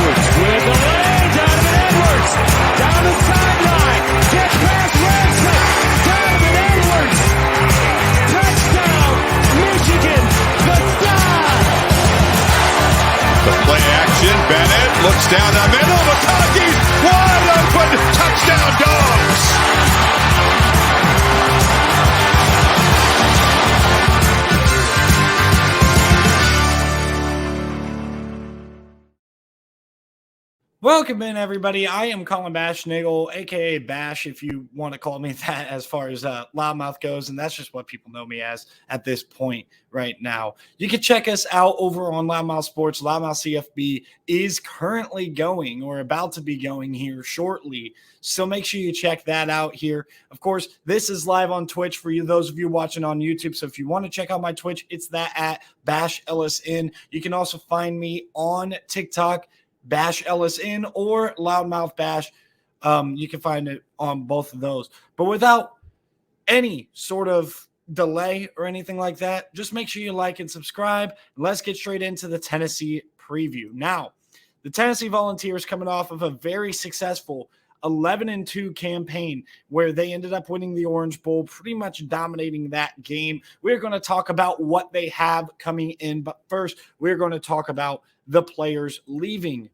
Edwards with the lead. Donovan Edwards down the sideline. Gets past Ramsey. Donovan Edwards. Touchdown, Michigan. The Sky. The play action. Bennett looks down the middle. McConkey's wide open. Touchdown, Dogs. Welcome in, everybody. I am Colin Bashnagel, a.k.a. Bash, if you want to call me that, as far as Loudmouth goes, and that's just what people know me as at this point right now. You can check us out over on Loudmouth Sports. Loudmouth CFB is currently going, or about to be going here shortly, so make sure you check that out here. Of course, this is live on Twitch for you, those of you watching on YouTube, so if you want to check out my Twitch, it's that at Bash Ellis In. You can also find me on TikTok, Bash Ellis In, or Loudmouth Bash. You can find it on both of those. But without any sort of delay or anything like that, just make sure you like and subscribe. Let's get straight into the Tennessee preview. Now, the Tennessee Volunteers coming off of a very successful 11-2 campaign where they ended up winning the Orange Bowl, pretty much dominating that game. We're going to talk about what they have coming in, but first, we're going to talk about the players leaving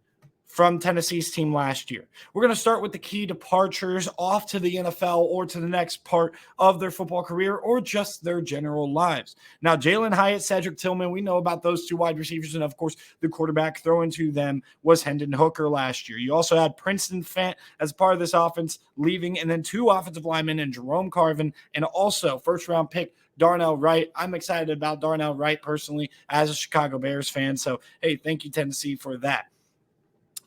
from Tennessee's team last year. We're going to start with the key departures off to the NFL or to the next part of their football career or just their general lives. Now, Jalen Hyatt, Cedric Tillman, we know about those two wide receivers, and of course, the quarterback throwing to them was Hendon Hooker last year. You also had Princeton Fant as part of this offense leaving, and then two offensive linemen in Jerome Carvin and also first-round pick Darnell Wright. I'm excited about Darnell Wright personally as a Chicago Bears fan. So, hey, thank you, Tennessee, for that.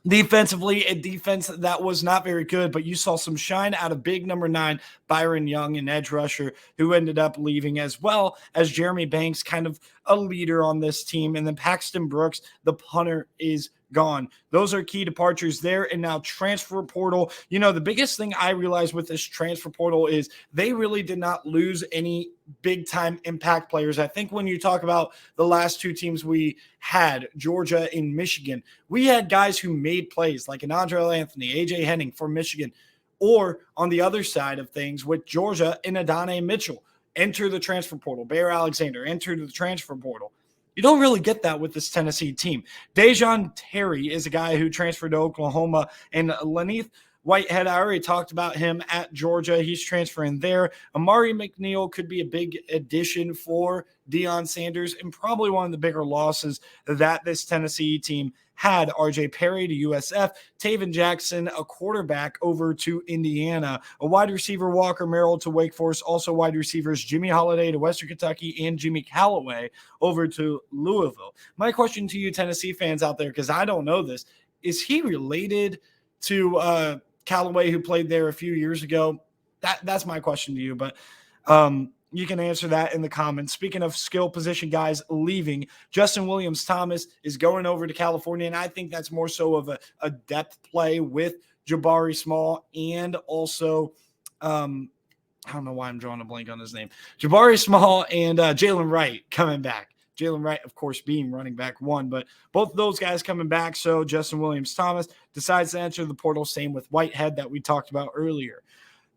Defensively, a defense that was not very good, but you saw some shine out of big number 9, Byron Young, an edge rusher, who ended up leaving, as well as Jeremy Banks, kind of a leader on this team. And then Paxton Brooks, the punter, is gone. Those are key departures there. And now transfer portal. You know, the biggest thing I realized with this transfer portal is they really did not lose any big time impact players. I think when you talk about the last two teams we had, Georgia and Michigan, we had guys who made plays like an Andrell Anthony, AJ Henning for Michigan, or on the other side of things with Georgia and Adonai Mitchell enter the transfer portal. Bear Alexander entered the transfer portal. You don't really get that with this Tennessee team. Dejon Terry is a guy who transferred to Oklahoma, and Laneith Whitehead, I already talked about him at Georgia. He's transferring there. Amari McNeil could be a big addition for Deion Sanders, and probably one of the bigger losses that this Tennessee team had. RJ Perry to USF, Taven Jackson, a quarterback, over to Indiana, a wide receiver, Walker Merrill, to Wake Forest, also wide receivers Jimmy Holiday to Western Kentucky, and Jimmy Callaway over to Louisville. My question to you Tennessee fans out there, because I don't know this, is he related to Callaway, who played there a few years ago? That's my question to you, but you can answer that in the comments. Speaking of skill position guys leaving, Justin Williams-Thomas is going over to California, and I think that's more so of a depth play with Jabari Small and also I don't know why I'm drawing a blank on his name. Jabari Small and Jalen Wright coming back. Jalen Wright, of course, being running back 1, but both of those guys coming back. So Justin Williams-Thomas decides to enter the portal. Same with Whitehead that we talked about earlier.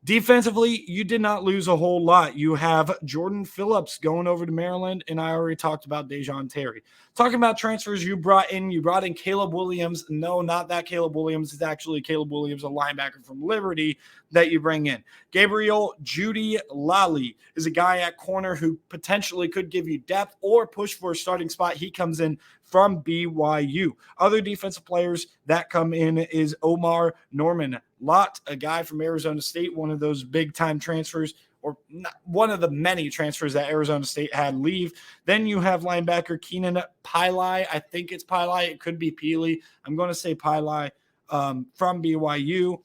Defensively, you did not lose a whole lot. You have Jordan Phillips going over to Maryland, and I already talked about Dejon Terry. Talking about transfers you brought in Caleb Williams. No, not that Caleb Williams. It's actually Caleb Williams, a linebacker from Liberty, that you bring in. Gabriel Judy Lally is a guy at corner who potentially could give you depth or push for a starting spot. He comes in from BYU. Other defensive players that come in is Omar Norman Lott, a guy from Arizona State, one of those big-time transfers, or not, one of the many transfers that Arizona State had leave. Then you have linebacker Keenan Pili. I think it's Pili. It could be Peely. I'm going to say Pili from BYU.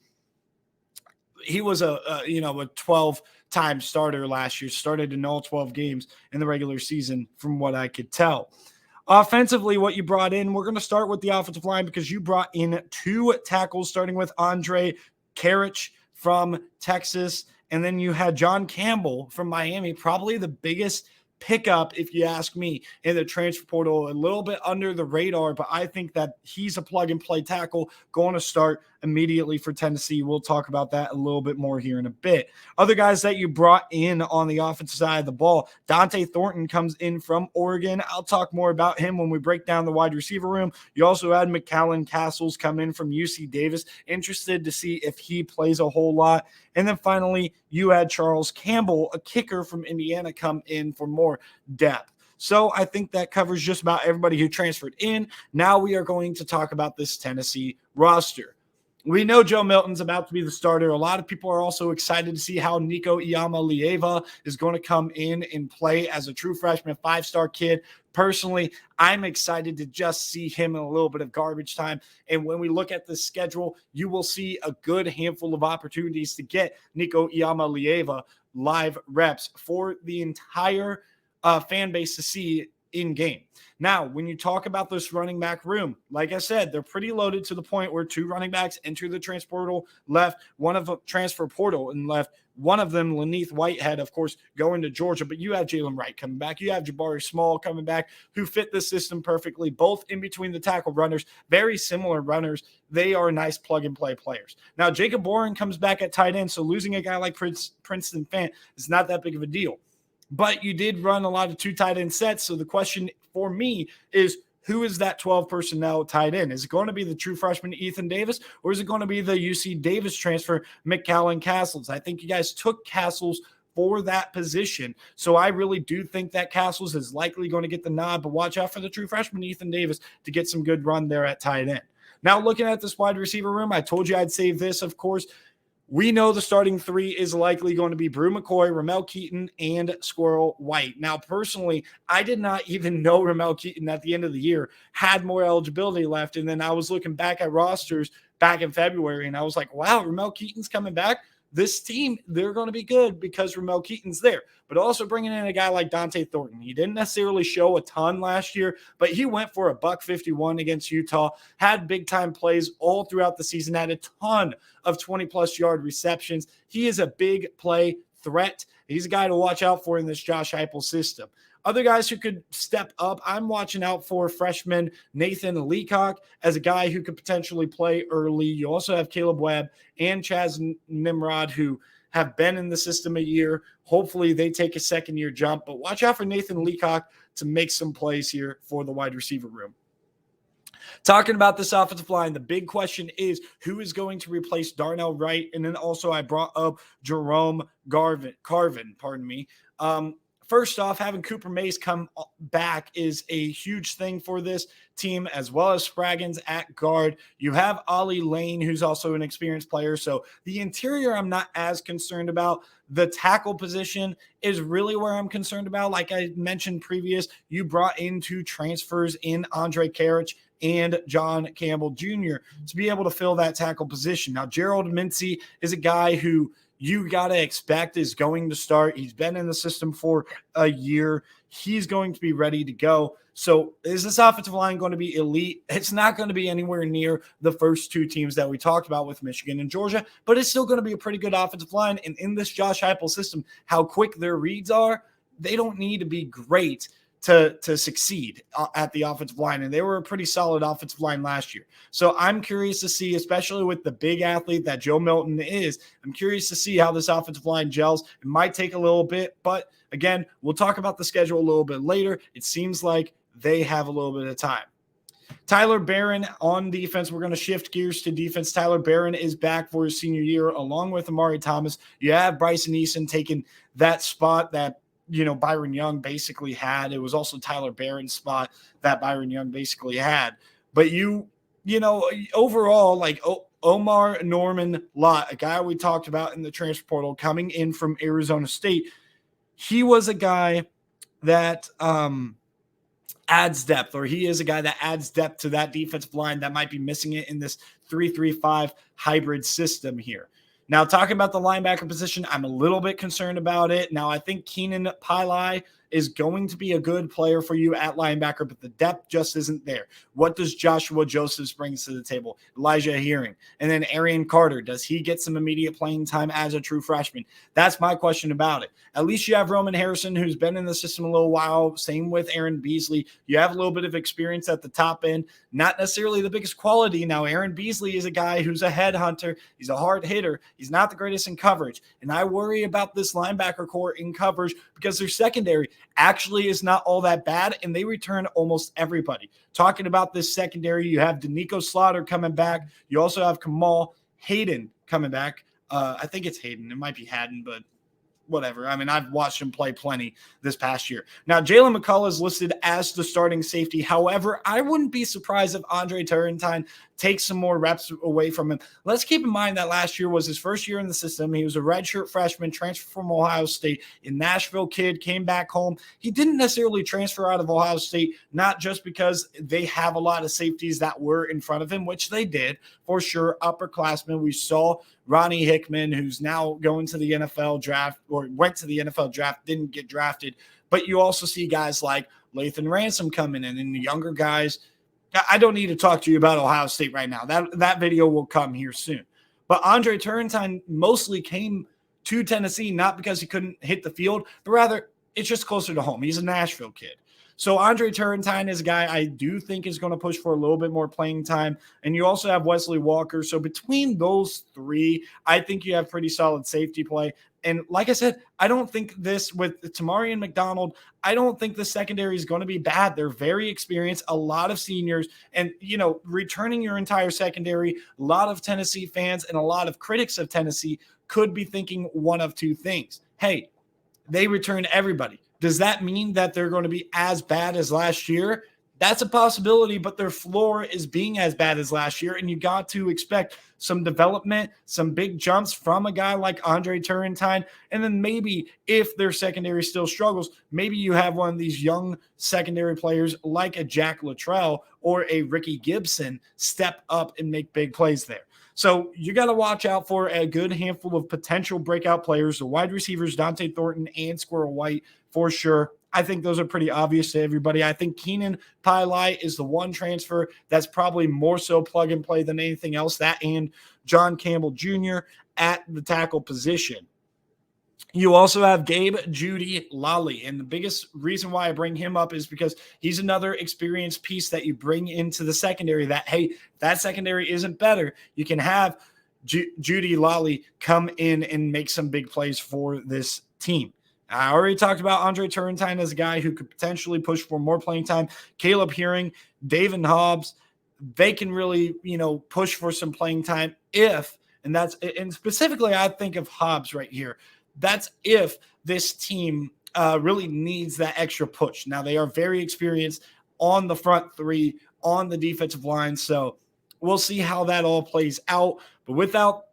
He was a 12-time starter last year, started in all 12 games in the regular season from what I could tell. Offensively, what you brought in, we're going to start with the offensive line because you brought in 2 tackles, starting with Andre Karich from Texas, and then you had John Campbell from Miami, probably the biggest pickup, if you ask me, in the transfer portal. A little bit under the radar, but I think that he's a plug-and-play tackle going to start immediately for Tennessee. We'll talk about that a little bit more here in a bit. Other guys that you brought in on the offensive side of the ball, Dante Thornton comes in from Oregon. I'll talk more about him when we break down the wide receiver room. You also had McCallan Castles come in from UC Davis. Interested to see if he plays a whole lot. And then finally, you had Charles Campbell, a kicker from Indiana, come in for more depth. So I think that covers just about everybody who transferred in. Now we are going to talk about this Tennessee roster. We know Joe Milton's about to be the starter. A lot of people are also excited to see how Nico Iamaleava is going to come in and play as a true freshman, 5-star kid. Personally, I'm excited to just see him in a little bit of garbage time. And when we look at the schedule, you will see a good handful of opportunities to get Nico Iamaleava live reps for the entire fan base to see in game. Now, when you talk about this running back room, like I said, they're pretty loaded to the point where 2 running backs enter the transfer portal, left, one of them transfer portal and left. One of them, Laneith Whitehead, of course, going to Georgia, but you have Jalen Wright coming back. You have Jabari Small coming back, who fit the system perfectly, both in between the tackle runners, very similar runners. They are nice plug-and-play players. Now, Jacob Boren comes back at tight end, so losing a guy like Princeton Fant is not that big of a deal. But you did run a lot of 2 tight end sets. So the question for me is, who is that 12 personnel tight end? Is it going to be the true freshman Ethan Davis, or is it going to be the UC Davis transfer McCallan Castles? I think you guys took Castles for that position. So I really do think that Castles is likely going to get the nod, but watch out for the true freshman Ethan Davis to get some good run there at tight end. Now, looking at this wide receiver room, I told you I'd save this, of course. We know the starting 3 is likely going to be Brew McCoy, Ramel Keaton, and Squirrel White. Now, personally, I did not even know Ramel Keaton at the end of the year had more eligibility left. And then I was looking back at rosters back in February, and I was like, wow, Ramel Keaton's coming back. This team, they're going to be good because Ramel Keaton's there. But also bringing in a guy like Dante Thornton. He didn't necessarily show a ton last year, but he went for a $151 against Utah, had big-time plays all throughout the season, had a ton of 20-plus yard receptions. He is a big play threat. He's a guy to watch out for in this Josh Heupel system. Other guys who could step up, I'm watching out for freshman Nathan Leacock as a guy who could potentially play early. You also have Caleb Webb and Chaz Nimrod, who have been in the system a year. Hopefully they take a second-year jump, but watch out for Nathan Leacock to make some plays here for the wide receiver room. Talking about this offensive line, the big question is who is going to replace Darnell Wright? And then also I brought up Jerome Carvin. First off, having Cooper Mays come back is a huge thing for this team, as well as Spraggins at guard. You have Ollie Lane, who's also an experienced player. So the interior I'm not as concerned about. The tackle position is really where I'm concerned about. Like I mentioned previous, you brought in 2 transfers in Andre Karich and John Campbell Jr. to be able to fill that tackle position. Now, Gerald Mincy is a guy who you got to expect is going to start. He's been in the system for a year. He's going to be ready to go. So is this offensive line going to be elite? It's not going to be anywhere near the first 2 teams that we talked about with Michigan and Georgia, but it's still going to be a pretty good offensive line. And in this Josh Heupel system, how quick their reads are, they don't need to be great to succeed at the offensive line. And they were a pretty solid offensive line last year. So I'm curious to see, especially with the big athlete that Joe Milton is, I'm curious to see how this offensive line gels. It might take a little bit, but again, we'll talk about the schedule a little bit later. It seems like they have a little bit of time. Tyler Barron on defense. We're going to shift gears to defense. Tyler Barron is back for his senior year along with Amari Thomas. You have Bryson Eason taking that spot that Byron Young basically had. It was also Tyler Barron's spot that Byron Young basically had. But overall, like Omar Norman Lott, a guy we talked about in the transfer portal coming in from Arizona State, he was a guy that adds depth, or he is a guy that adds depth to that defensive line that might be missing it in this 3-3-5 hybrid system here. Now, talking about the linebacker position, I'm a little bit concerned about it. Now, I think Keenan Pili is going to be a good player for you at linebacker, but the depth just isn't there. What does Joshua Josephs bring to the table? Elijah Hearing. And then Arian Carter, does he get some immediate playing time as a true freshman? That's my question about it. At least you have Roman Harrison, who's been in the system a little while. Same with Aaron Beasley. You have a little bit of experience at the top end. Not necessarily the biggest quality. Now, Aaron Beasley is a guy who's a headhunter. He's a hard hitter. He's not the greatest in coverage. And I worry about this linebacker core in coverage because their secondary actually is not all that bad, and they return almost everybody. Talking about this secondary, you have Danico Slaughter coming back. You also have Kamal Hayden coming back. I think it's Hayden. It might be Haddon, but whatever. I mean, I've watched him play plenty this past year. Now, Jalen McCullough is listed as the starting safety. However, I wouldn't be surprised if Andre Turrentine takes some more reps away from him. Let's keep in mind that last year was his first year in the system. He was a redshirt freshman, transferred from Ohio State, a Nashville kid, came back home. He didn't necessarily transfer out of Ohio State, not just because they have a lot of safeties that were in front of him, which they did for sure. Upperclassmen. We saw Ronnie Hickman, who's now going to the NFL draft, or went to the NFL draft, didn't get drafted. But you also see guys like Lathan Ransom coming in, and the younger guys. I don't need to talk to you about Ohio State right now. That video will come here soon. But Andre Turrentine mostly came to Tennessee not because he couldn't hit the field, but rather it's just closer to home. He's a Nashville kid. So Andre Turrentine is a guy I do think is going to push for a little bit more playing time. And you also have Wesley Walker. So between those three, I think you have pretty solid safety play. And like I said, I don't think this with Tamarian McDonald, I don't think the secondary is going to be bad. They're very experienced, a lot of seniors, and, returning your entire secondary, a lot of Tennessee fans and a lot of critics of Tennessee could be thinking one of two things. Hey, they returned everybody. Does that mean that they're going to be as bad as last year? That's a possibility, but their floor is being as bad as last year, and you got to expect some development, some big jumps from a guy like Andre Turrentine, and then maybe if their secondary still struggles, maybe you have one of these young secondary players like a Jack Luttrell or a Ricky Gibson step up and make big plays there. So you got to watch out for a good handful of potential breakout players, the wide receivers, Dante Thornton and Squirrel White for sure. I think those are pretty obvious to everybody. I think Keenan Pili is the one transfer that's probably more so plug and play than anything else. That and John Campbell Jr. at the tackle position. You also have Gabe Judy Lally, and the biggest reason why I bring him up is because he's another experienced piece that you bring into the secondary that, hey, if that secondary isn't better, you can have Judy Lally come in and make some big plays for this team. I already talked about Andre Turrentine as a guy who could potentially push for more playing time. Caleb Hearing, David Hobbs, they can really, push for some playing time and specifically I think of Hobbs right here. That's if this team really needs that extra push. Now, they are very experienced on the front three, on the defensive line. So we'll see how that all plays out. But without,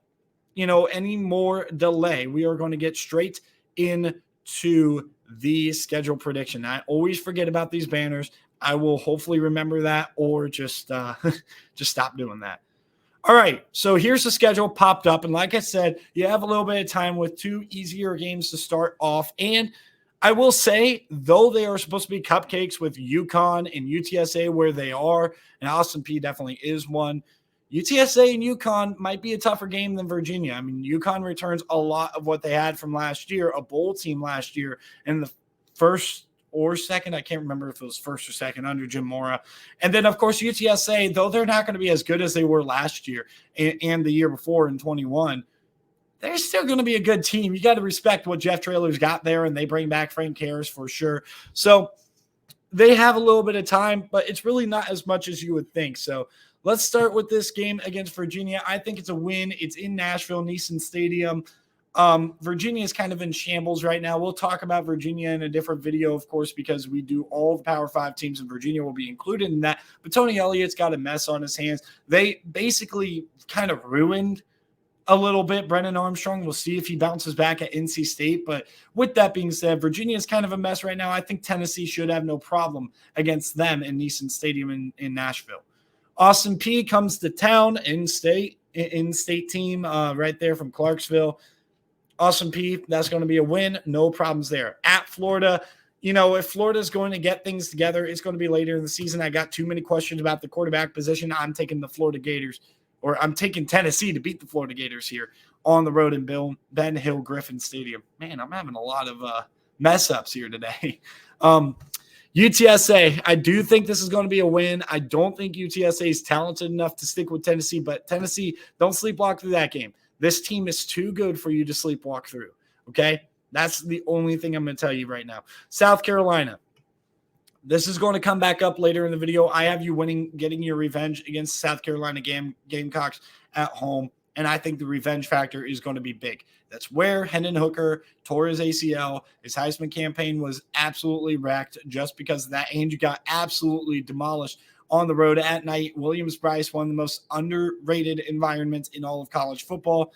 any more delay, we are going to get straight into the schedule prediction. I always forget about these banners. I will hopefully remember that or just stop doing that. All right, so here's the schedule popped up. And like I said, you have a little bit of time with two easier games to start off. And I will say, though they are supposed to be cupcakes with UConn and UTSA where they are, and Austin Peay definitely is one, UTSA and UConn might be a tougher game than Virginia. I mean, UConn returns a lot of what they had from last year, a bowl team last year, and the first or second, I can't remember if it was first or second under Jim Mora. And then, of course, UTSA, though they're not going to be as good as they were last year and the year before in 21, they're still going to be a good team. You got to respect what Jeff Traylor's got there, and they bring back Frank Harris for sure. So they have a little bit of time, but it's really not as much as you would think. So let's start with this game against Virginia. I think it's a win. It's in Nashville, Nissan Stadium. Virginia is kind of in shambles right now. We'll talk about Virginia in a different video, of course, because we do all the Power 5 teams, and Virginia will be included in that. But Tony Elliott's got a mess on his hands. They basically kind of ruined a little bit Brennan Armstrong. We'll see if he bounces back at NC State. But with that being said, Virginia is kind of a mess right now. I think Tennessee should have no problem against them in Nissan Stadium in Nashville. Austin Peay comes to town, in-state team right there from Clarksville. Austin Peay, that's going to be a win. No problems there. At Florida, if Florida's going to get things together, it's going to be later in the season. I got too many questions about the quarterback position. I'm taking the Florida Gators, or I'm taking Tennessee to beat the Florida Gators here on the road in Ben Hill Griffin Stadium. Man, I'm having a lot of mess ups here today. UTSA, I do think this is going to be a win. I don't think UTSA is talented enough to stick with Tennessee, but Tennessee, don't sleepwalk through that game. This team is too good for you to sleepwalk through, okay? That's the only thing I'm going to tell you right now. South Carolina, this is going to come back up later in the video. I have you winning, getting your revenge against South Carolina Gamecocks at home, and I think the revenge factor is going to be big. That's where Hendon Hooker tore his ACL. His Heisman campaign was absolutely wrecked just because of that, and you got absolutely demolished on the road at night. Williams-Brice, one of the most underrated environments in all of college football.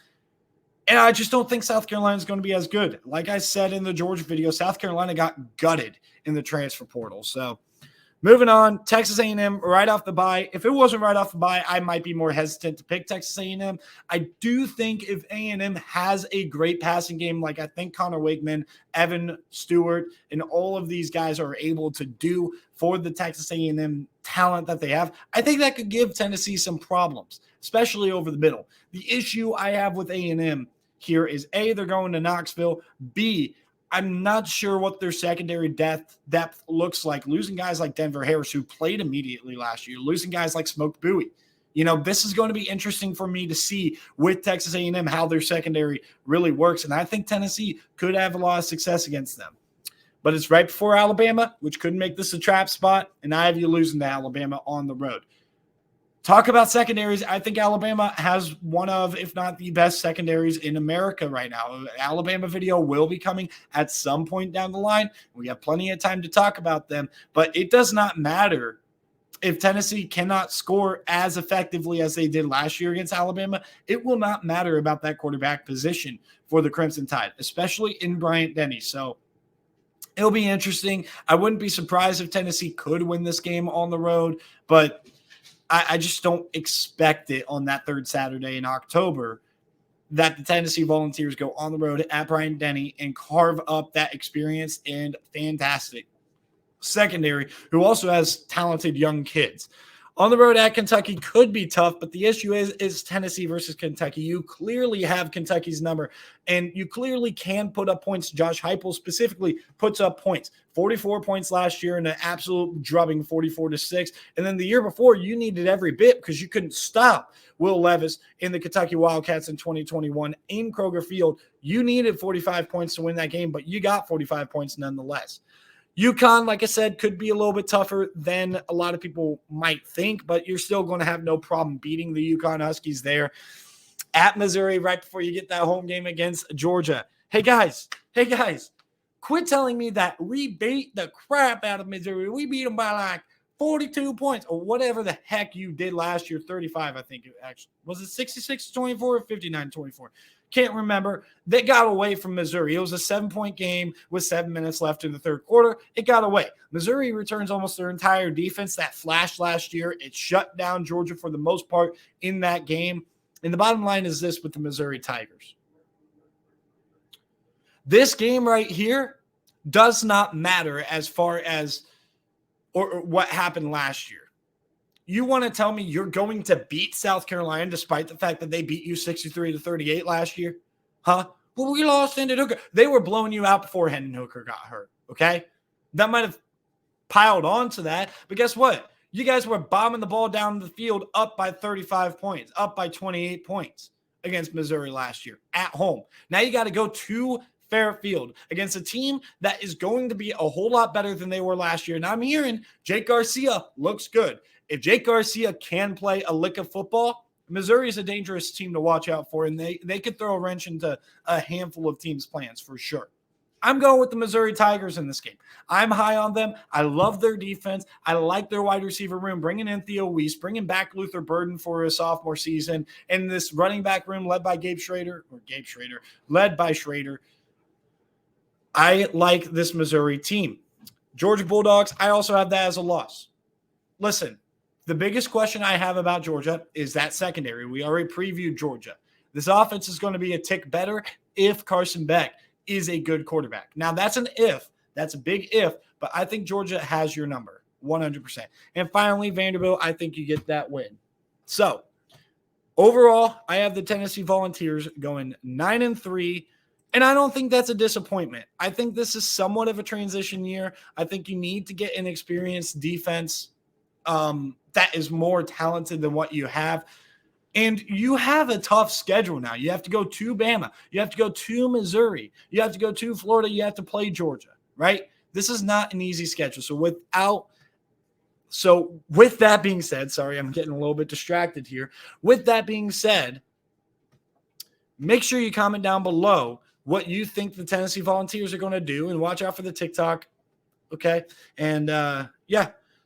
And I just don't think South Carolina is going to be as good. Like I said in the Georgia video, South Carolina got gutted in the transfer portal. So moving on, Texas A&M right off the bye. If it wasn't right off the bye, I might be more hesitant to pick Texas A&M. I do think if A&M has a great passing game, like I think Connor Wakeman, Evan Stewart, and all of these guys are able to do for the Texas A&M talent that they have, I think that could give Tennessee some problems, especially over the middle. The issue I have with A&M here is A, they're going to Knoxville. B, I'm not sure what their secondary depth looks like. Losing guys like Denver Harris, who played immediately last year, losing guys like Smoke Bowie. This is going to be interesting for me to see with Texas A&M how their secondary really works, and I think Tennessee could have a lot of success against them. But it's right before Alabama, which could make this a trap spot, and I have you losing to Alabama on the road. Talk about secondaries. I think Alabama has one of, if not the best secondaries in America right now. Alabama video will be coming at some point down the line. We have plenty of time to talk about them, but it does not matter if Tennessee cannot score as effectively as they did last year against Alabama. It will not matter about that quarterback position for the Crimson Tide, especially in Bryant-Denny. So it'll be interesting. I wouldn't be surprised if Tennessee could win this game on the road, but I just don't expect it on that third Saturday in October that the Tennessee Volunteers go on the road at Bryant-Denny and carve up that experience and fantastic secondary who also has talented young kids. On the road at Kentucky could be tough, but the issue is Tennessee versus Kentucky. You clearly have Kentucky's number, and you clearly can put up points. Josh Heupel specifically puts up points. 44 points last year and an absolute drubbing 44-6. And then the year before, you needed every bit because you couldn't stop Will Levis in the Kentucky Wildcats in 2021 in Kroger Field. You needed 45 points to win that game, but you got 45 points nonetheless. UConn, like I said, could be a little bit tougher than a lot of people might think, but you're still going to have no problem beating the UConn Huskies there at Missouri right before you get that home game against Georgia. Hey, guys, quit telling me that we beat the crap out of Missouri. We beat them by like 42 points or whatever the heck you did last year, 35, I think it actually. Was it 66-24 or 59-24? Can't remember. They got away from Missouri. It was a 7-point game with 7 minutes left in the third quarter. It got away. Missouri returns almost their entire defense that flashed last year. It shut down Georgia for the most part in that game. And the bottom line is this with the Missouri Tigers. This game right here does not matter as far as or what happened last year. You want to tell me you're going to beat South Carolina despite the fact that they beat you 63-38 last year? Huh? Well, we lost Hendon Hooker. They were blowing you out before Hendon Hooker got hurt, okay? That might have piled on to that, but guess what? You guys were bombing the ball down the field up by 35 points, up by 28 points against Missouri last year at home. Now you got to go to Fairfield against a team that is going to be a whole lot better than they were last year. And I'm hearing Jake Garcia looks good. If Jake Garcia can play a lick of football, Missouri is a dangerous team to watch out for, and they could throw a wrench into a handful of teams' plans for sure. I'm going with the Missouri Tigers in this game. I'm high on them. I love their defense. I like their wide receiver room, bringing in Theo Weiss, bringing back Luther Burden for his sophomore season, and this running back room led by led by Schrader. I like this Missouri team. Georgia Bulldogs, I also have that as a loss. Listen, the biggest question I have about Georgia is that secondary. We already previewed Georgia. This offense is going to be a tick better if Carson Beck is a good quarterback. Now, that's an if. That's a big if, but I think Georgia has your number 100%. And finally, Vanderbilt, I think you get that win. So overall, I have the Tennessee Volunteers going 9-3. And I don't think that's a disappointment. I think this is somewhat of a transition year. I think you need to get an experienced defense that is more talented than what you have. And you have a tough schedule now. You have to go to Bama. You have to go to Missouri. You have to go to Florida. You have to play Georgia, right? This is not an easy schedule. So with that being said, sorry, I'm getting a little bit distracted here. With that being said, make sure you comment down below what you think the Tennessee Volunteers are going to do, and watch out for the TikTok. Okay. And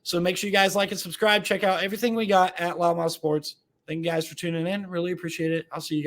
so make sure you guys like and subscribe. Check out everything we got at Loudmouth Sports. Thank you guys for tuning in. Really appreciate it. I'll see you guys.